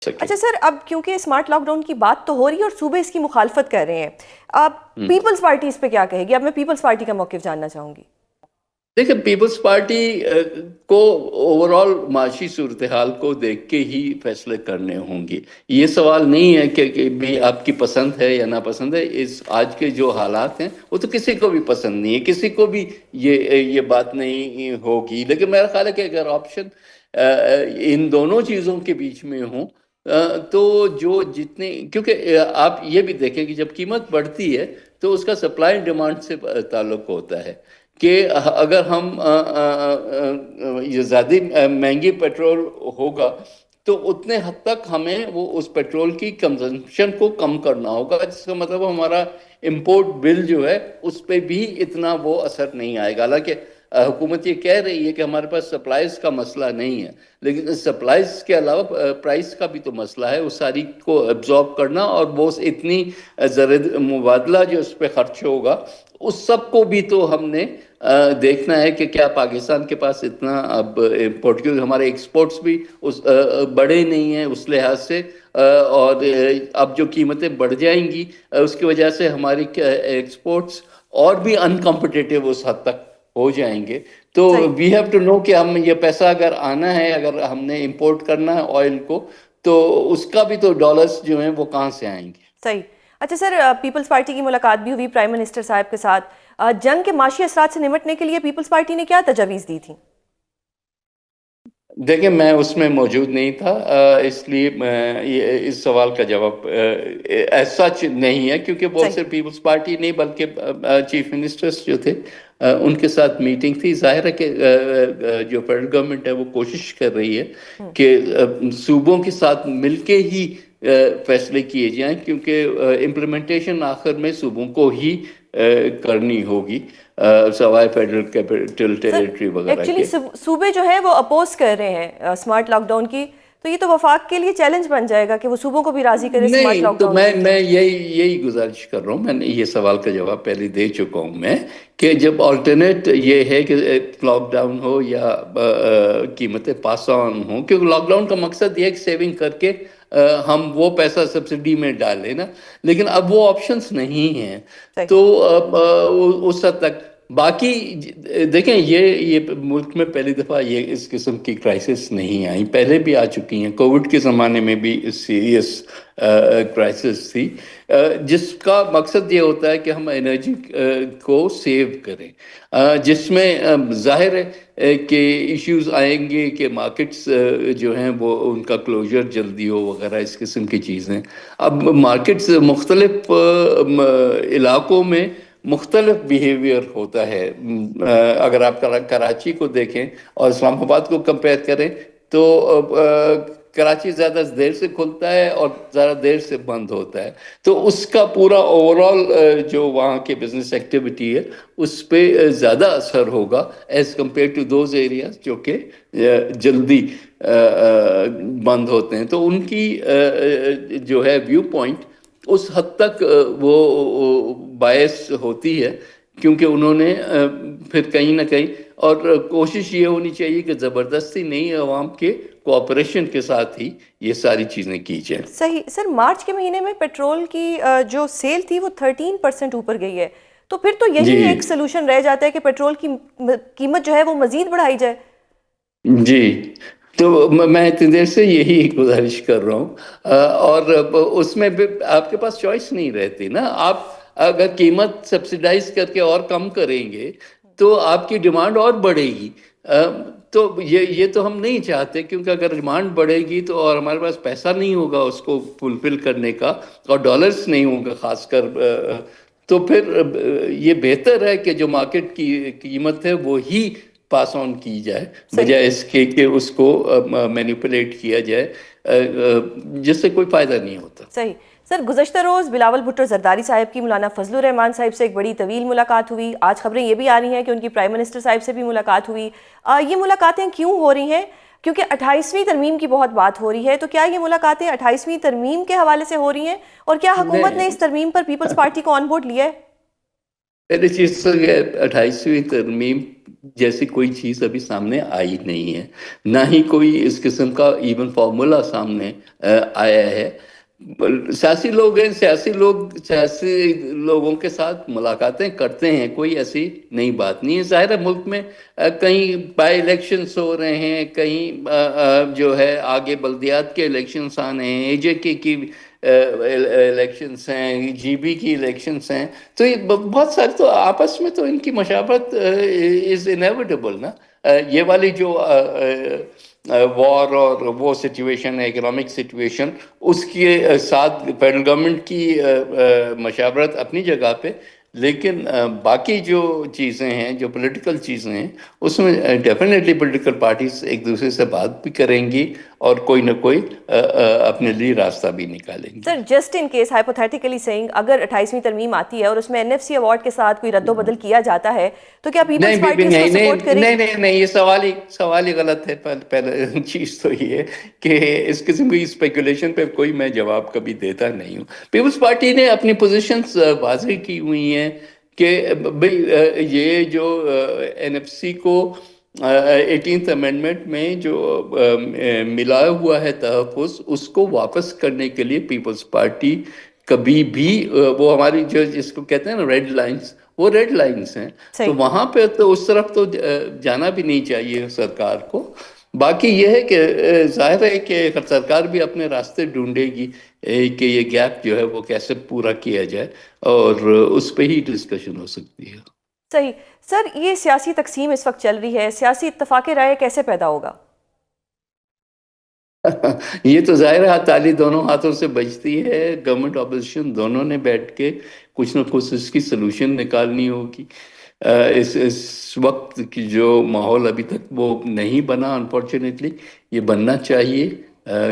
سکے۔ اچھا سر، اب کیونکہ اسمارٹ لاک ڈاؤن کی بات تو ہو رہی ہے اور صوبے اس کی مخالفت کر رہے ہیں، اب پیپلز پارٹی اس پہ کیا کہے گی؟ اب میں پیپلز پارٹی کا موقف جاننا چاہوں گی۔ دیکھیں، پیپلز پارٹی کو اوورال معاشی صورتحال کو دیکھ کے ہی فیصلے کرنے ہوں گے۔ یہ سوال نہیں ہے کہ بھی آپ کی پسند ہے یا ناپسند ہے۔ آج کے جو حالات ہیں وہ تو کسی کو بھی پسند نہیں ہے، کسی کو بھی یہ بات نہیں ہوگی، لیکن میرا خیال ہے کہ اگر آپشن ان دونوں چیزوں کے بیچ میں ہوں تو جو جتنے، کیونکہ آپ یہ بھی دیکھیں کہ جب قیمت بڑھتی ہے تو اس کا سپلائی اینڈ ڈیمانڈ سے تعلق ہوتا ہے کہ اگر ہم یہ زیادہ مہنگی پیٹرول ہوگا تو اتنے حد تک ہمیں وہ اس پیٹرول کی کنزمپشن کو کم کرنا ہوگا، جس کا مطلب ہمارا امپورٹ بل جو ہے اس پہ بھی اتنا وہ اثر نہیں آئے گا۔ حالانکہ حکومت یہ کہہ رہی ہے کہ ہمارے پاس سپلائز کا مسئلہ نہیں ہے، لیکن سپلائز کے علاوہ پرائس کا بھی تو مسئلہ ہے، اس ساری کو ابزارب کرنا، اور وہ اتنی زر مبادلہ جو اس پہ خرچ ہوگا اس سب کو بھی تو ہم نے دیکھنا ہے کہ کیا پاکستان کے پاس اتنا اب امپورٹ، کیونکہ ہمارے ایکسپورٹس بھی بڑے نہیں ہیں اس لحاظ سے، اور اب جو قیمتیں بڑھ جائیں گی اس کی وجہ سے ہماری ایکسپورٹس اور بھی انکمپٹیٹیو اس حد تک ہو جائیں گے۔ تو صحیح وی ہیو ٹو نو کہ ہم یہ پیسہ اگر آنا ہے، اگر ہم نے امپورٹ کرنا ہے آئل کو، تو اس کا بھی تو ڈالرز جو ہیں وہ کہاں سے آئیں گے۔ صحیح۔ اچھا سر، پیپلز پارٹی کی ملاقات بھی ہوئی پرائم منسٹر صاحب کے ساتھ، جنگ کے معاشی اثرات سے نمٹنے کے لیے پیپلز پارٹی نے کیا تجاویز دی تھی؟ دیکھیں، میں اس میں موجود نہیں تھا، اس لیے اس سوال کا جواب ایز سچ نہیں ہے، کیونکہ وہ صحیح صرف پیپلز پارٹی نہیں بلکہ چیف منسٹرز جو تھے ان کے ساتھ میٹنگ تھی۔ ظاہر ہے کہ جو فیڈرل گورنمنٹ ہے وہ کوشش کر رہی ہے کہ صوبوں کے ساتھ مل کے ہی فیصلے کیے جائیں، کیونکہ امپلیمنٹیشن آخر میں صوبوں کو ہی کرنی ہوگی، سوائے فیڈرل کیپٹل سر ٹیریٹری وغیرہ ایکچولی کے۔ صوبے جو ہیں وہ اپوز کر رہے ہیں اسمارٹ لاک ڈاؤن کی، تو یہ تو وفاق کے لیے چیلنج بن جائے گا کہ وہ صوبوں کو بھی راضی کرے اسمارٹ نہیں، لاک تو ڈاؤن کے میں لیے۔ یہی گزارش کر رہا ہوں، میں نے یہ سوال کا جواب پہلے دے چکا ہوں میں، کہ جب آلٹرنیٹ یہ ہے کہ لاک ڈاؤن ہو یا قیمتیں پاس آن ہوں، کیونکہ لاک ڈاؤن کا مقصد یہ ہے کہ سیونگ کر کے ہم وہ پیسہ سبسڈی میں ڈالیں نا، لیکن اب وہ آپشنز نہیں ہیں، صحیح تو اس حد تک باقی دیکھیں، یہ ملک میں پہلی دفعہ یہ اس قسم کی کرائسس نہیں آئی، پہلے بھی آ چکی ہیں۔ کووڈ کے زمانے میں بھی سیریس کرائسس تھی، جس کا مقصد یہ ہوتا ہے کہ ہم انرجی کو سیو کریں، جس میں ظاہر ہے کہ ایشوز آئیں گے کہ مارکیٹس جو ہیں وہ ان کا کلوجر جلدی ہو وغیرہ، اس قسم کی چیزیں۔ اب مارکیٹس مختلف علاقوں میں مختلف بیہیویئر ہوتا ہے۔ اگر آپ کراچی کو دیکھیں اور اسلام آباد کو کمپیئر کریں تو کراچی زیادہ دیر سے کھلتا ہے اور زیادہ دیر سے بند ہوتا ہے، تو اس کا پورا اوورال جو وہاں کے بزنس ایکٹیویٹی ہے اس پہ زیادہ اثر ہوگا as compare to those areas جو کہ جلدی بند ہوتے ہیں۔ تو ان کی جو ہے ویو پوائنٹ اس حد تک وہ باعث ہوتی ہے، کیونکہ انہوں نے پھر کہیں نہ کہیں، اور کوشش یہ ہونی چاہیے کہ زبردستی نہیں، عوام کے کوآپریشن کے ساتھ ہی یہ ساری چیزیں کی جائیں۔ صحیح۔ سر، مارچ کے مہینے میں پیٹرول کی جو سیل تھی وہ 13% اوپر گئی ہے، تو پھر تو یہی جی ایک سلوشن رہ جاتا ہے کہ پیٹرول کی قیمت جو ہے وہ مزید بڑھائی جائے۔ جی، تو میں اتنی دیر سے یہی گزارش کر رہا ہوں، اور اس میں بھی آپ کے پاس چوائس نہیں رہتی نا۔ آپ اگر قیمت سبسیڈائز کر کے اور کم کریں گے تو آپ کی ڈیمانڈ اور بڑھے گی، تو یہ تو ہم نہیں چاہتے، کیونکہ اگر ڈیمانڈ بڑھے گی تو اور ہمارے پاس پیسہ نہیں ہوگا اس کو فلفل کرنے کا، اور ڈالرز نہیں ہوں گا خاص کر، تو پھر یہ بہتر ہے کہ جو مارکیٹ کی قیمت ہے وہی پاس آن کی جائے، صحیح بجائے اس کے کہ اس کو مینیپولیٹ کیا جائے، جس سے کوئی فائدہ نہیں ہوتا۔ صحیح۔ سر، گزشتہ روز بلاول بھٹو زرداری صاحب کی مولانا فضل الرحمان صاحب سے ایک بڑی طویل ملاقات ہوئی، آج خبریں یہ بھی آ رہی ہیں کہ ان کی پرائم منسٹر صاحب سے بھی ملاقات ہوئی۔ یہ ملاقاتیں کیوں ہو رہی ہیں؟ کیونکہ 28ویں ترمیم کی بہت بات ہو رہی ہے، تو کیا یہ ملاقاتیں 28ویں ترمیم کے حوالے سے ہو رہی ہیں، اور کیا حکومت نے اس ترمیم پر پیپلز پارٹی کو آن بورڈ لیا ہے؟ پہلی چیز تو یہ 28ویں ترمیم جیسی کوئی چیز ابھی سامنے آئی نہیں ہے، نہ ہی کوئی اس قسم کا ایون فارمولا سامنے آیا ہے۔ سیاسی لوگ ہیں، سیاسی لوگوں کے ساتھ ملاقاتیں کرتے ہیں، کوئی ایسی نئی بات نہیں ہے۔ ظاہر ہے ملک میں کہیں بائی الیکشنز ہو رہے ہیں، کہیں جو ہے آگے بلدیات کے الیکشنز آنے ہیں، اے جے کے کی الیکشنز ہیں، جی بی کی الیکشنز ہیں، تو یہ بہت سارے تو آپس میں تو ان کی مشابہت از انیویٹیبل نا۔ یہ والی جو وار اور وہ سچویشن ہے، اکنامک سچویشن، اس کے ساتھ فیڈرل گورنمنٹ کی مشاورت اپنی جگہ پہ، لیکن باقی جو چیزیں ہیں، جو پولیٹیکل چیزیں ہیں، اس میں ڈیفینیٹلی پولیٹیکل پارٹیز ایک دوسرے سے بات بھی کریں گی اور کوئی نہ کوئی اپنے لیے راستہ بھی نکالیں گی۔ سر جسٹ ان کیس ہائپوتھیٹیکلی سینگ اگر 28ویں ترمیم آتی ہے اور اس میں این ایف سی ایوارڈ کے ساتھ کوئی رد و بدل کیا جاتا ہے تو کیا پیپلز پارٹی اس کو سپورٹ کرے گی؟ نہیں، یہ سوال ہی غلط ہے۔ پہلے چیز تو یہ ہے کہ اس قسم کی اسپیکولیشن پہ کوئی میں جواب کبھی دیتا نہیں ہوں۔ پیپلز پارٹی نے اپنی پوزیشنز واضح کی ہوئی ہیں کہ بھئی یہ جو این ایف سی کو 18th امینڈمنٹ میں جو ملا ہوا ہے تحفظ، اس کو واپس کرنے کے لیے پیپلز پارٹی کبھی بھی وہ ہماری جو جس کو کہتے ہیں نا ریڈ لائنز، وہ ریڈ لائنز ہیں، تو صحیح۔ وہاں پہ تو اس طرف تو جانا بھی نہیں چاہیے سرکار کو۔ باقی یہ ہے کہ ظاہر ہے کہ سرکار بھی اپنے راستے ڈھونڈے گی کہ یہ گیپ جو ہے وہ کیسے پورا کیا جائے، اور اس پہ ہی ڈسکشن ہو سکتی ہے۔ صحیح۔ سر یہ سیاسی تقسیم اس وقت چل رہی ہے، سیاسی اتفاق رائے کیسے پیدا ہوگا؟ یہ تو ظاہر ہے تالی دونوں ہاتھوں سے بجتی ہے، گورنمنٹ اپوزیشن دونوں نے بیٹھ کے کچھ نہ کچھ اس کی سلوشن نکالنی ہوگی۔ اس وقت کی جو ماحول ابھی تک وہ نہیں بنا، انفارچونیٹلی یہ بننا چاہیے،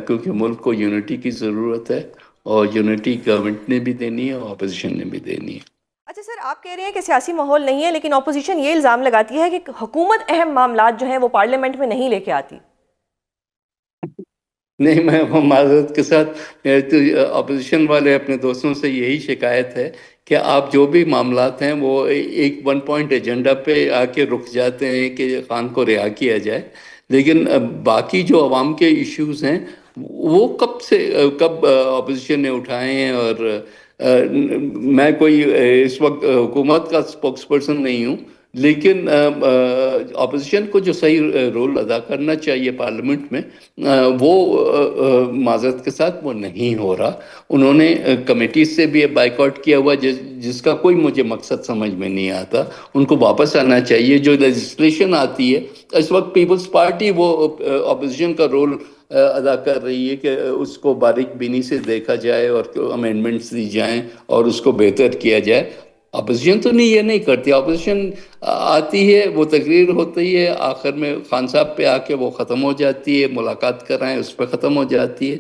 کیونکہ ملک کو یونٹی کی ضرورت ہے، اور یونٹی گورنمنٹ نے بھی دینی ہے اور اپوزیشن نے بھی دینی ہے۔ اچھا سر، آپ کہہ رہے ہیں کہ سیاسی ماحول نہیں ہے، لیکن اپوزیشن یہ الزام لگاتی ہے کہ حکومت اہم معاملات جو ہیں وہ پارلیمنٹ میں نہیں لے کے آتی۔ نہیں، میں معذرت کے ساتھ اپوزیشن والے اپنے دوستوں سے یہی شکایت ہے کہ آپ جو بھی معاملات ہیں وہ ایک ون پوائنٹ ایجنڈا پہ آ کے رک جاتے ہیں کہ خان کو رہا کیا جائے، لیکن باقی جو عوام کے ایشوز ہیں وہ کب اپوزیشن نے اٹھائے ہیں، اور میں کوئی اس وقت حکومت کا اسپوکس پرسن نہیں ہوں، لیکن اپوزیشن کو جو صحیح رول ادا کرنا چاہیے پارلیمنٹ میں، وہ معذرت کے ساتھ وہ نہیں ہو رہا۔ انہوں نے کمیٹیز سے بھی بائیکاٹ کیا ہوا جس کا کوئی مجھے مقصد سمجھ میں نہیں آتا۔ ان کو واپس آنا چاہیے۔ جو لیجسلیشن آتی ہے اس وقت پیپلز پارٹی وہ اپوزیشن کا رول ادا کر رہی ہے کہ اس کو باریک بینی سے دیکھا جائے اور امینڈمنٹس دی جائیں اور اس کو بہتر کیا جائے۔ اپوزیشن تو نہیں، یہ نہیں کرتی۔ اپوزیشن آتی ہے، وہ تقریر ہوتی ہے، آخر میں خان صاحب پہ آ کے وہ ختم ہو جاتی ہے، ملاقات کرائیں اس پہ ختم ہو جاتی ہے۔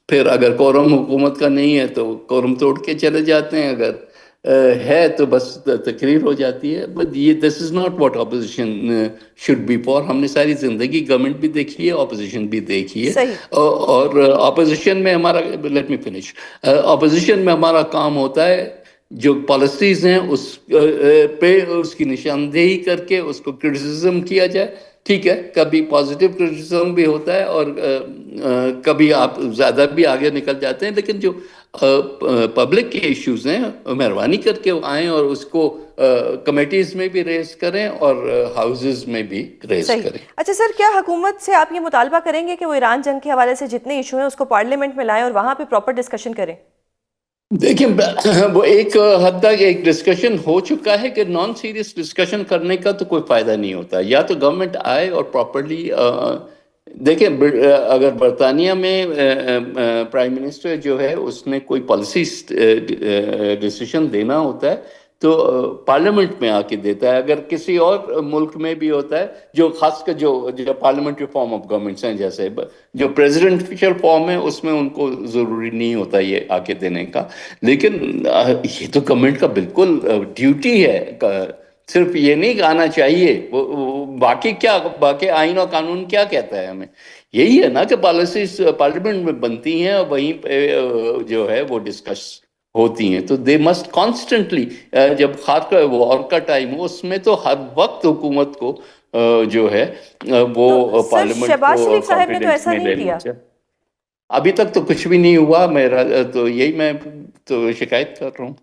پھر اگر کورم حکومت کا نہیں ہے تو کورم توڑ کے چلے جاتے ہیں، اگر ہے تو بس تقریر ہو جاتی ہے۔ بٹ یہ this is not what opposition should be for. ہم نے ساری زندگی گورنمنٹ بھی دیکھی ہے، اپوزیشن بھی دیکھی ہے، صحیح۔ اور اپوزیشن میں ہمارا لیٹ می فنش اپوزیشن میں ہمارا کام ہوتا ہے جو پالیسیز ہیں اس پہ اس کی نشاندہی کر کے اس کو کرٹیسزم کیا جائے۔ ٹھیک ہے، کبھی پازیٹیو کرٹیسزم بھی ہوتا ہے اور کبھی آپ زیادہ بھی آگے نکل جاتے ہیں، لیکن جو پبلک کے ایشوز ہیں مہربانی کر کے آئیں اور اس کو کمیٹیز میں بھی ریز کریں اور ہاؤسز میں بھی ریز صحیح۔ کریں۔ اچھا سر، کیا حکومت سے آپ یہ مطالبہ کریں گے کہ وہ ایران جنگ کے حوالے سے جتنے ایشو ہیں اس کو پارلیمنٹ میں لائیں اور وہاں پہ پراپر ڈسکشن کریں؟ دیکھیں، وہ ایک حد تک ایک ڈسکشن ہو چکا ہے کہ نان سیریس ڈسکشن کرنے کا تو کوئی فائدہ نہیں ہوتا۔ یا تو گورنمنٹ آئے اور پراپرلی دیکھیں، اگر برطانیہ میں پرائم منسٹر جو ہے اس نے کوئی پالیسی ڈیسیشن دینا ہوتا ہے تو پارلیمنٹ میں آ کے دیتا ہے۔ اگر کسی اور ملک میں بھی ہوتا ہے، جو خاص کر جو پارلیمنٹری فارم آف گورنمنٹس ہیں، جیسے جو پریزیڈنشل فارم ہے، اس میں ان کو ضروری نہیں ہوتا یہ آ کے دینے کا، لیکن یہ تو گورنمنٹ کا بالکل ڈیوٹی ہے۔ صرف یہ نہیں آنا چاہیے، باقی آئین اور قانون کیا کہتا ہے ہمیں؟ یہی ہے نا کہ پالیسیز پارلیمنٹ میں بنتی ہیں اور وہیں پہ جو ہے وہ ڈسکس ہوتی ہیں، تو دے مسٹ کانسٹنٹلی، جب خاص کر وار کا ٹائم ہو اس میں تو ہر وقت حکومت کو جو ہے تو وہ سر پارلیمنٹ شہباز کو شریف صاحب نے تو کانفیڈنس ایسا میں نہیں لینا کیا. چاہیے. ابھی تک تو کچھ بھی نہیں ہوا، میرا تو یہی میں تو شکایت کر رہا ہوں.